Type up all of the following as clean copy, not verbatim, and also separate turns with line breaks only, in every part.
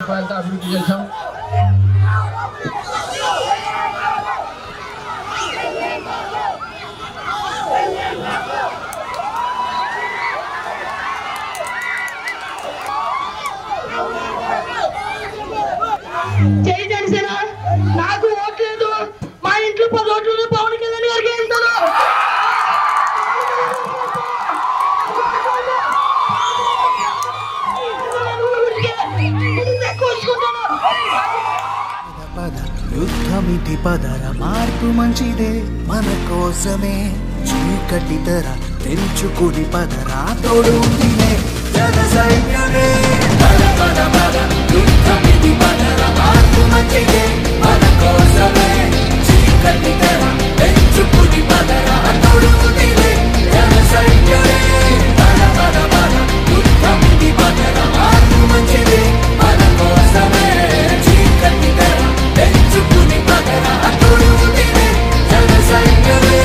అభివృద్ధి చేశాం.
జై జనసేన. నాకు ఓట్లేదు, మా ఇంట్లో 10 ఓట్లు పవన్ కళ్యాణ్ గారికి వెళ్తాను.
యుద్ధమితి పదర మార్పు మంచిదే మన కోసమే చీకటి తెర తెంచుకుని పదరా తోడు జన సైన్యమే యుద్ధమితి పదర మార్పు మంచిదే మన కోసమే చీకటి తెర తెంచుకుని పదరా తోడు జన సైన్యమే యుద్ధమితి పదర మార్పు మంచిదే మన కోసమే చీకటి తెర తెంచుకుని పదరా తోడు జన సైన్యమే.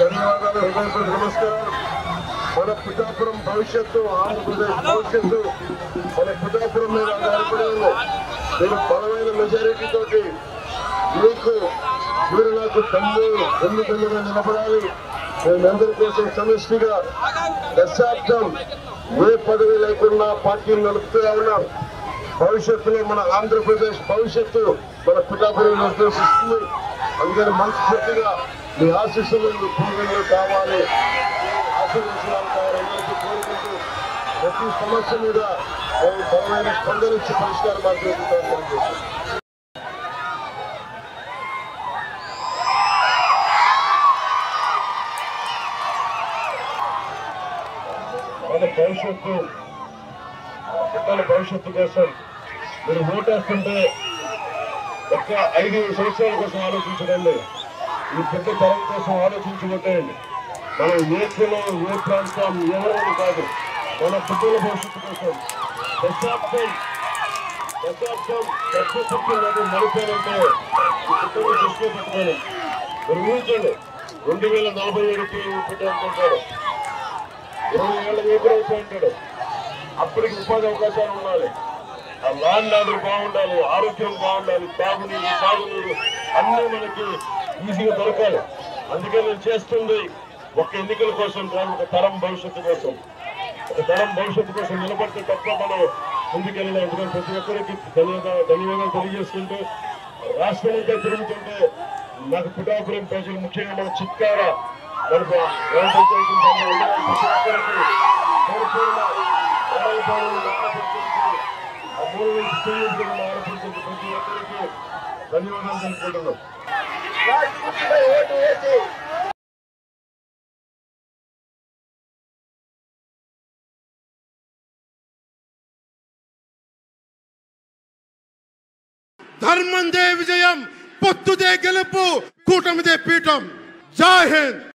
ధన్యవాదాలు, హృదయపూర్వక నమస్కారం. మన పిఠాపురం భవిష్యత్తు, ఆంధ్రప్రదేశ్ భవిష్యత్తు మన పిఠాపురం మీద ఆధారపడి ఉంది. మీరు బలమైన మెజారిటీ తోటి మీరు నాకు తల్లిగా నిలబడాలి. మేమందరి కోసం సమిష్టిగా దశాబ్దం ఏ పదవి లేకుండా పార్టీలు నడుపుతూ ఉన్నాం. భవిష్యత్తులో మన ఆంధ్రప్రదేశ్ భవిష్యత్తు మన పిఠాపురం నిర్దేశిస్తుంది. అందుకని మనస్ఫూర్తిగా మీ ఆశీస్సులు పూర్వీకులు కావాలి, ఆశీర్వచనాలు కావాలని కోరుకుంటూ ప్రతి సమస్య మీద బలమైన స్పందన ఇచ్చి పరిష్కార మార్గం మన భవిష్యత్తు పిల్లల భవిష్యత్తు కోసం మీరు ఓటేస్తుంటే ఒక్క 5 సంవత్సరాల కోసం ఆలోచించకండి, ఈ పెద్ద తరం కోసం ఆలోచించుకుంటేయండి. మనం ఏ కులం, ఏ ప్రాంతం, ఎవరైనా కాదు, మన పిల్లల భవిష్యత్తు కోసం దశాబ్దం నడిపారంటే పిల్లలు దృష్టిలో పెట్టుకోండి. మీరు ఊహించండి, 2047 పెట్టారు, 20 ఏళ్ళ వేపురైపోయింటాడు. అప్పటికి ఉపాధి అవకాశాలు ఉండాలి, ఆ ల్యాండ్ ఆర్డర్ బాగుండాలి, ఆరోగ్యం బాగుండాలి, తాగునీరు, సాగునీరు అన్నీ మనకి ఈజీగా దొరకాలి. అందుకే నేను చేస్తుంది ఒక ఎన్నికల కోసం కాదు, ఒక తరం భవిష్యత్తు కోసం. ఒక తరం భవిష్యత్తు కోసం నిలబడితే తప్ప మనం ముందుకెళ్ళాలి. ఎందుకంటే ప్రతి ఒక్కరికి ధన్యవాదాలు తెలియజేస్తుంటే రాష్ట్రం అంతా తిరుగుతుంటే నాకు పిఠాపురం ప్రజలు, ముఖ్యంగా మన చిట్కార ప్రతి ఒక్కరికి ధన్యవాదాలు తెలుపుకుంటున్నాం.
ధర్మందే విజయం, పొత్తుదే గెలుపు, కూటమిదే పీఠం. జై హింద్.